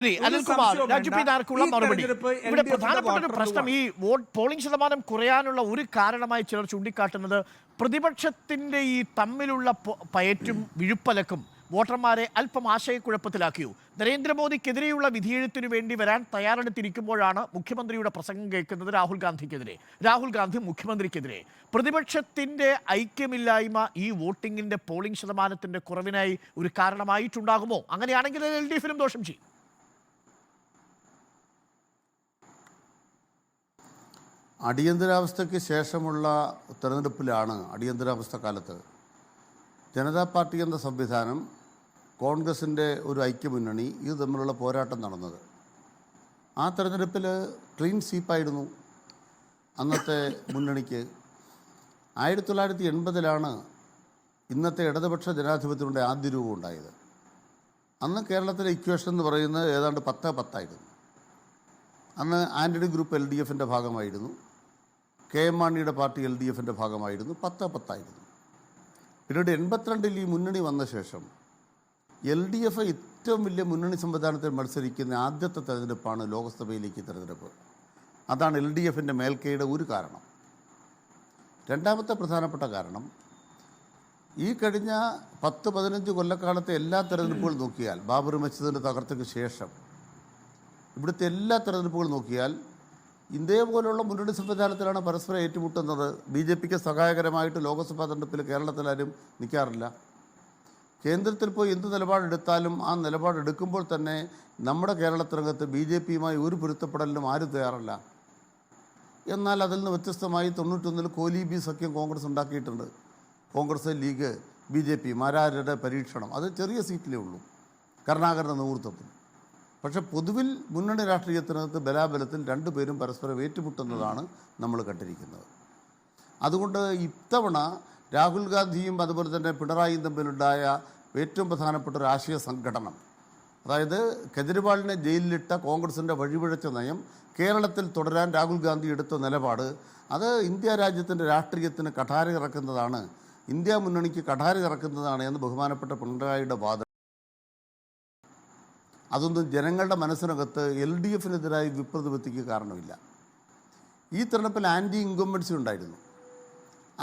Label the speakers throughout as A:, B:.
A: Anilkumar, Raju P നായർക്കുള്ള മറുപടി. ഇവിടെ പ്രധാനപ്പെട്ട ഒരു പ്രശ്നം, ഈ പോളിംഗ് ശതമാനം കുറയാനുള്ള ഒരു കാരണമായി ചിലർ ചൂണ്ടിക്കാട്ടുന്നത് പ്രതിപക്ഷത്തിന്റെ ഈ തമ്മിലുള്ള പയറ്റും വിഴുപ്പലക്കും വോട്ടർമാരെ അല്പം ആശയക്കുഴപ്പത്തിലാക്കിയോ. നരേന്ദ്രമോദിക്കെതിരെയുള്ള വിധിയെഴുത്തിനു വേണ്ടി വരാൻ തയ്യാറെടുത്തിരിക്കുമ്പോഴാണ് മുഖ്യമന്ത്രിയുടെ പ്രസംഗം കേൾക്കുന്നത് രാഹുൽ ഗാന്ധി മുഖ്യമന്ത്രിക്കെതിരെ. പ്രതിപക്ഷത്തിന്റെ ഐക്യമില്ലായ്മ ഈ വോട്ടിങ്ങിന്റെ പോളിംഗ് ശതമാനത്തിന്റെ കുറവിനായി ഒരു കാരണമായിട്ടുണ്ടാകുമോ? അങ്ങനെയാണെങ്കിൽ LDFിനും ദോഷം ചെയ്യും.
B: അടിയന്തരാവസ്ഥയ്ക്ക് ശേഷമുള്ള തെരഞ്ഞെടുപ്പിലാണ്, അടിയന്തരാവസ്ഥ കാലത്ത് ജനതാ പാർട്ടി എന്ന സംവിധാനം, കോൺഗ്രസിൻ്റെ ഒരു ഐക്യമുന്നണി, ഇത് തമ്മിലുള്ള പോരാട്ടം നടന്നത്. ആ തെരഞ്ഞെടുപ്പിൽ ക്ലീൻ സ്വീപ്പായിരുന്നു അന്നത്തെ മുന്നണിക്ക്. 1980-ലാണ് ഇന്നത്തെ ഇടതുപക്ഷ ജനാധിപത്യത്തിൻ്റെ ആദ്യ രൂപം ഉണ്ടായത്. അന്ന് കേരളത്തിലെ ഇക്വേഷൻ എന്ന് പറയുന്നത് ഏതാണ്ട് 10-10 അന്ന് ആൻ്റണി ഗ്രൂപ്പ് LDFിൻ്റെ ഭാഗമായിരുന്നു, KM മാണിയുടെ പാർട്ടി LDFിൻ്റെ ഭാഗമായിരുന്നു. 10-10. പിന്നീട് 82-ൽ ഈ മുന്നണി വന്ന ശേഷം LDF ഏറ്റവും വലിയ മുന്നണി സംവിധാനത്തിൽ മത്സരിക്കുന്ന ആദ്യത്തെ തെരഞ്ഞെടുപ്പാണ് ലോക്സഭയിലേക്ക് തെരഞ്ഞെടുപ്പ്. അതാണ് LDFിൻ്റെ മേൽക്കൈയുടെ ഒരു കാരണം. രണ്ടാമത്തെ പ്രധാനപ്പെട്ട കാരണം, ഈ കഴിഞ്ഞ 10-15 കൊല്ലക്കാലത്തെ എല്ലാ തെരഞ്ഞെടുപ്പുകളും നോക്കിയാൽ, ബാബറി മസ്ജിദിൻ്റെ തകർച്ചയ്ക്ക് ശേഷം ഇവിടുത്തെ എല്ലാ തെരഞ്ഞെടുപ്പുകളും നോക്കിയാൽ ഇതേപോലുള്ള മുന്നണി സംവിധാനത്തിലാണ് പരസ്പരം ഏറ്റുമുട്ടുന്നത്. BJPക്ക് സഹായകരമായിട്ട് ലോക്സഭാ തെരഞ്ഞെടുപ്പിൽ കേരളത്തിലാരും നിൽക്കാറില്ല. കേന്ദ്രത്തിൽ പോയി എന്ത് നിലപാടെടുത്താലും ആ നിലപാടെടുക്കുമ്പോൾ തന്നെ നമ്മുടെ കേരളത്തിനകത്ത് BJPയുമായി ഒരു പൊരുത്തപ്പെടലിനും ആരും തയ്യാറല്ല. എന്നാൽ അതിൽ നിന്ന് വ്യത്യസ്തമായി 91-ൽ കോലീബി സഖ്യം കോൺഗ്രസ് ഉണ്ടാക്കിയിട്ടുണ്ട്. കോൺഗ്രസ്, ലീഗ്, BJP മാരാരുടെ പരീക്ഷണം, അത് ചെറിയ സീറ്റിലേ ഉള്ളൂ കരുണാകരൻ്റെ നേതൃത്വത്തിൽ. പക്ഷേ പൊതുവിൽ മുന്നണി രാഷ്ട്രീയത്തിനകത്ത് ബലാബലത്തിൽ രണ്ടുപേരും പരസ്പരം ഏറ്റുമുട്ടുന്നതാണ് നമ്മൾ കണ്ടിരിക്കുന്നത്. അതുകൊണ്ട് ഇത്തവണ രാഹുൽ ഗാന്ധിയും അതുപോലെ തന്നെ പിണറായിയും തമ്മിലുണ്ടായ ഏറ്റവും പ്രധാനപ്പെട്ട ഒരു ആശയ സംഘടനം, അതായത് കെജ്രിവാളിനെ ജയിലിലിട്ട കോൺഗ്രസിൻ്റെ വഴിപിഴച്ച നയം കേരളത്തിൽ തുടരാൻ രാഹുൽ ഗാന്ധി എടുത്ത നിലപാട്, അത് ഇന്ത്യ രാജ്യത്തിൻ്റെ രാഷ്ട്രീയത്തിന് കഠാര ഇറക്കുന്നതാണ്, ഇന്ത്യ മുന്നണിക്ക് കഠാര ഇറക്കുന്നതാണ് എന്ന് ബഹുമാനപ്പെട്ട പിണറായിയുടെ വാദം. അതൊന്നും ജനങ്ങളുടെ മനസ്സിനകത്ത് LDFിനെതിരായി വിപ്രതിപത്തിക്ക് കാരണമില്ല. ഈ തെരഞ്ഞെടുപ്പിൽ ആൻറ്റി ഇൻകംബൻസി ഉണ്ടായിരുന്നു.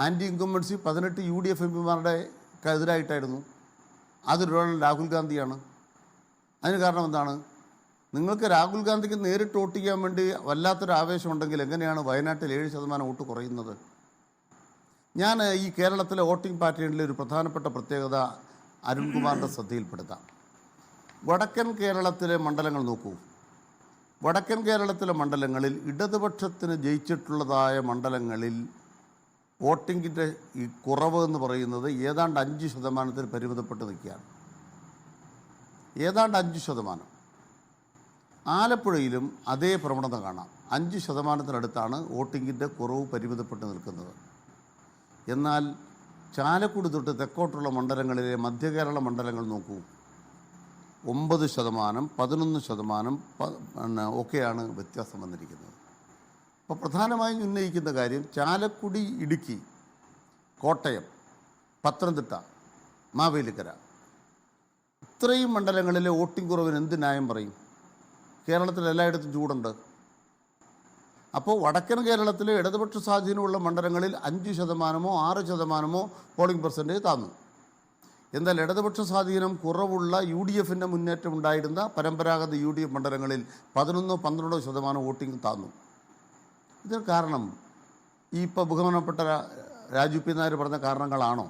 B: ആൻറ്റി ഇൻകംബൻസി 18 UDF MPമാരുടെ എതിരായിട്ടായിരുന്നു. അതിലൊരാൾ രാഹുൽ ഗാന്ധിയാണ്. അതിന് കാരണം എന്താണ്? നിങ്ങൾക്ക് രാഹുൽ ഗാന്ധിക്ക് നേരിട്ട് വോട്ട് ചെയ്യാൻ വേണ്ടി വല്ലാത്തൊരു ആവേശം ഉണ്ടെങ്കിൽ എങ്ങനെയാണ് വയനാട്ടിൽ 7% വോട്ട് കുറയുന്നത്? ഞാൻ ഈ കേരളത്തിലെ വോട്ടിംഗ് പാറ്റേണിലെ ഒരു പ്രധാനപ്പെട്ട പ്രത്യേകത അരുൺകുമാറിൻ്റെ ശ്രദ്ധയിൽപ്പെടുത്താം. വടക്കൻ കേരളത്തിലെ മണ്ഡലങ്ങൾ നോക്കൂ. വടക്കൻ കേരളത്തിലെ മണ്ഡലങ്ങളിൽ ഇടതുപക്ഷത്തിന് ജയിച്ചിട്ടുള്ളതായ മണ്ഡലങ്ങളിൽ വോട്ടിങ്ങിൻ്റെ ഈ കുറവ് എന്ന് പറയുന്നത് ഏതാണ്ട് 5% പരിമിതപ്പെട്ട് നിൽക്കുകയാണ്. ഏതാണ്ട് 5%. ആലപ്പുഴയിലും അതേ പ്രവണത കാണാം. 5%-അടുത്താണ് വോട്ടിങ്ങിൻ്റെ കുറവ് പരിമിതപ്പെട്ട് നിൽക്കുന്നത്. എന്നാൽ ചാലക്കുടി തൊട്ട് തെക്കോട്ടുള്ള മണ്ഡലങ്ങളിലെ മധ്യകേരള മണ്ഡലങ്ങൾ നോക്കൂ, 9%, 11% ഒക്കെയാണ് വ്യത്യാസം വന്നിരിക്കുന്നത്. അപ്പോൾ പ്രധാനമായും ഉന്നയിക്കുന്ന കാര്യം ചാലക്കുടി, ഇടുക്കി, കോട്ടയം, പത്തനംതിട്ട, മാവേലിക്കര, ഇത്രയും മണ്ഡലങ്ങളിലെ വോട്ടിംഗ് കുറവിന് എന്ത് ന്യായം പറയും? കേരളത്തിൽ എല്ലായിടത്തും ചൂടുണ്ട്. അപ്പോൾ വടക്കൻ കേരളത്തിലെ ഇടതുപക്ഷ സ്വാധീനമുള്ള മണ്ഡലങ്ങളിൽ 5%-ഓ 6%-ഓ പോളിംഗ് പെർസെൻറ്റേജ് താന്നു. എന്നാൽ ഇടതുപക്ഷ സ്വാധീനം കുറവുള്ള UDFിൻ്റെ മുന്നേറ്റം ഉണ്ടായിരുന്ന പരമ്പരാഗത UDF മണ്ഡലങ്ങളിൽ 11-12% വോട്ടിംഗ് താന്നു. ഇതിന് കാരണം ഈ ഇപ്പോൾ ബഹുമാനപ്പെട്ട രാജു പി നായർ പറഞ്ഞ കാരണങ്ങളാണോ?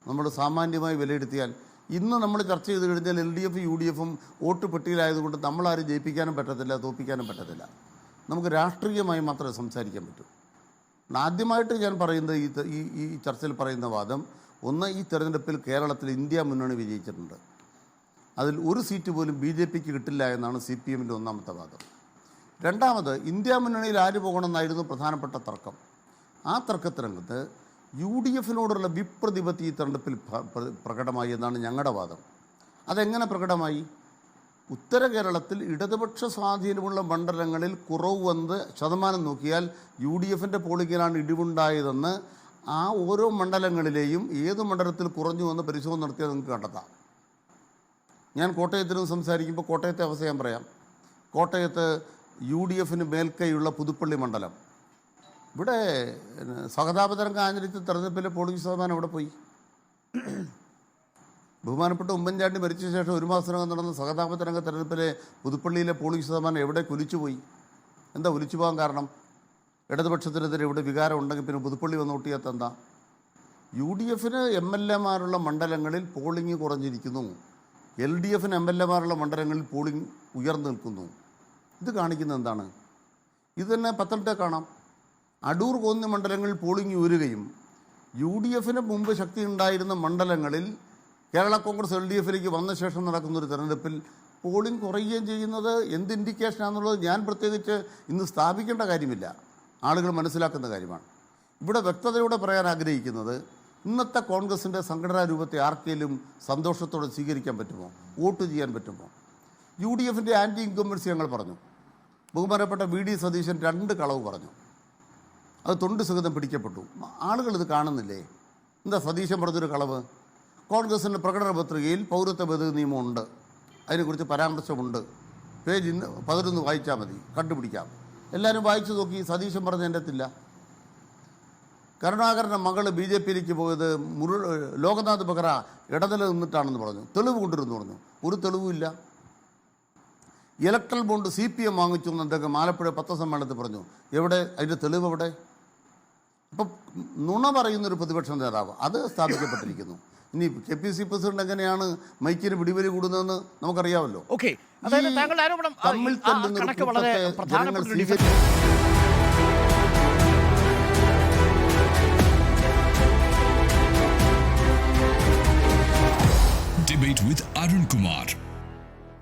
B: നമ്മൾ സാമാന്യമായി വിലയിരുത്തിയാൽ ഇന്ന് നമ്മൾ ചർച്ച ചെയ്ത് കഴിഞ്ഞാൽ LDF UDFും വോട്ട് പെട്ടിയിലായതുകൊണ്ട് നമ്മളാരും ജയിപ്പിക്കാനും പറ്റത്തില്ല, തോൽപ്പിക്കാനും പറ്റത്തില്ല. നമുക്ക് രാഷ്ട്രീയമായി മാത്രമേ സംസാരിക്കാൻ പറ്റൂ. ആദ്യമായിട്ട് ഞാൻ പറയുന്നത് ഈ ചർച്ചയിൽ പറയുന്ന വാദം, ഒന്ന്, ഈ തെരഞ്ഞെടുപ്പിൽ കേരളത്തിൽ ഇന്ത്യ മുന്നണി വിജയിച്ചിട്ടുണ്ട്. അതിൽ ഒരു സീറ്റ് പോലും BJPക്ക് കിട്ടില്ല എന്നാണ് CPMൻ്റെ ഒന്നാമത്തെ വാദം. രണ്ടാമത്, ഇന്ത്യ മുന്നണിയിൽ ആര് പോകണമെന്നായിരുന്നു പ്രധാനപ്പെട്ട തർക്കം. ആ തർക്കത്തിനകത്ത് UDFിനോടുള്ള വിപ്രതിപത്തി ഈ തെരഞ്ഞെടുപ്പിൽ പ്രകടമായി എന്നാണ് ഞങ്ങളുടെ വാദം. അതെങ്ങനെ പ്രകടമായി? ഉത്തര കേരളത്തിൽ ഇടതുപക്ഷ സ്വാധീനമുള്ള മണ്ഡലങ്ങളിൽ കുറവ് വന്ന് ശതമാനം നോക്കിയാൽ UDFിൻ്റെ പോളിംഗിലാണ് ഇടിവുണ്ടായതെന്ന് ആ ഓരോ മണ്ഡലങ്ങളിലെയും ഏത് മണ്ഡലത്തിൽ കുറഞ്ഞു വന്ന് പരിശോധന നടത്തിയാൽ നിങ്ങൾക്ക് കണ്ടെത്താം. ഞാൻ കോട്ടയത്തിനും സംസാരിക്കുമ്പോൾ കോട്ടയത്തെ അവസ്ഥ ഞാൻ പറയാം. കോട്ടയത്ത് UDFന് മേൽക്കൈയുള്ള പുതുപ്പള്ളി മണ്ഡലം, ഇവിടെ സഹതാപതരംഗ ആഞ്ഞടിച്ച തെരഞ്ഞെടുപ്പിലെ പോളിംഗ് ശതമാനം ഇവിടെ പോയി. ബഹുമാനപ്പെട്ട ഉമ്മൻചാണ്ടി മരിച്ച ശേഷം 1 മാസത്തിനകം നടന്ന സഹതാപതരംഗ തെരഞ്ഞെടുപ്പിലെ പുതുപ്പള്ളിയിലെ പോളിംഗ് ശതമാനം എവിടെ കുലിച്ചുപോയി? എന്താ ഒലിച്ചു പോകാൻ കാരണം? ഇടതുപക്ഷത്തിനെതിരെ ഇവിടെ വികാരം ഉണ്ടെങ്കിൽ പിന്നെ പുതുപ്പള്ളി വന്ന് വോട്ട് എന്താ? UDFന് MLA-മാരുള്ള മണ്ഡലങ്ങളിൽ പോളിംഗ് കുറഞ്ഞിരിക്കുന്നു, LDFന് MLA-മാരുള്ള മണ്ഡലങ്ങളിൽ പോളിംഗ് ഉയർന്നു നിൽക്കുന്നു. ഇത് കാണിക്കുന്നത് എന്താണ്? ഇത് തന്നെ പത്തനംതിട്ട കാണാം. അടൂർ കോന്നി മണ്ഡലങ്ങളിൽ പോളിംഗ് ഉയരുകയും UDFന് മുമ്പ് ശക്തി ഉണ്ടായിരുന്ന മണ്ഡലങ്ങളിൽ കേരള കോൺഗ്രസ് LDFിലേക്ക് വന്ന ശേഷം നടക്കുന്നൊരു തെരഞ്ഞെടുപ്പിൽ പോളിംഗ് കുറയുകയും ചെയ്യുന്നത് എന്ത് ഇൻഡിക്കേഷനാണെന്നുള്ളത് ഞാൻ പ്രത്യേകിച്ച് ഇന്ന് സ്ഥാപിക്കേണ്ട കാര്യമില്ല, ആളുകൾ മനസ്സിലാക്കുന്ന കാര്യമാണ്. ഇവിടെ വ്യക്തതയോടെ പറയാൻ ആഗ്രഹിക്കുന്നത്, ഇന്നത്തെ കോൺഗ്രസിൻ്റെ സംഘടനാ രൂപത്തെ ആർക്കെങ്കിലും സന്തോഷത്തോടെ സ്വീകരിക്കാൻ പറ്റുമോ? വോട്ട് ചെയ്യാൻ പറ്റുമോ? UDFിൻ്റെ ആൻറ്റി ഇൻകംബൻസി ഞങ്ങൾ പറഞ്ഞു. ബഹുമാനപ്പെട്ട VD സതീശൻ 2 കളവ് പറഞ്ഞു, അത് തൊണ്ട് സഹിതം പിടിക്കപ്പെട്ടു. ആളുകൾ ഇത് കാണുന്നില്ലേ? എന്താ സതീശൻ പറഞ്ഞൊരു കളവ്? കോൺഗ്രസിൻ്റെ പ്രകടന പത്രികയിൽ പൗരത്വ ഭേദഗതി നിയമമുണ്ട്, അതിനെക്കുറിച്ച് പരാമർശമുണ്ട്. പേജ് 11 വായിച്ചാൽ മതി, കണ്ടുപിടിക്കാം. എല്ലാവരും വായിച്ചു നോക്കി. സതീശൻ പറഞ്ഞ എൻ്റെ എത്തില്ല. കരുണാകരൻ്റെ മകൾ BJPയിലേക്ക് പോയത് ലോകനാഥ് ബെഹ്റ ഇടനില നിന്നിട്ടാണെന്ന് പറഞ്ഞു. തെളിവ് കൊണ്ടുവരുന്നു പറഞ്ഞു. ഒരു തെളിവുമില്ല. ഇലക്ട്രൽ ബോണ്ട് CPM വാങ്ങിച്ചു എന്ന് അദ്ദേഹം ആലപ്പുഴ പത്രസമ്മേളനത്തിൽ പറഞ്ഞു. എവിടെ അതിൻ്റെ തെളിവ്? എവിടെ? അപ്പം നുണ പറയുന്നൊരു പ്രതിപക്ഷ നേതാവ്, അത് സ്ഥാപിക്കപ്പെട്ടിരിക്കുന്നു. ഇനി KPC പ്രസിഡന്റ് എങ്ങനെയാണ് മൈക്കിന് പിടിവലി കൂടുന്നതെന്ന് നമുക്കറിയാമല്ലോ.
A: തമ്മിൽ തല്ലുന്ന ജനങ്ങൾ
C: Debate with Arun Kumar.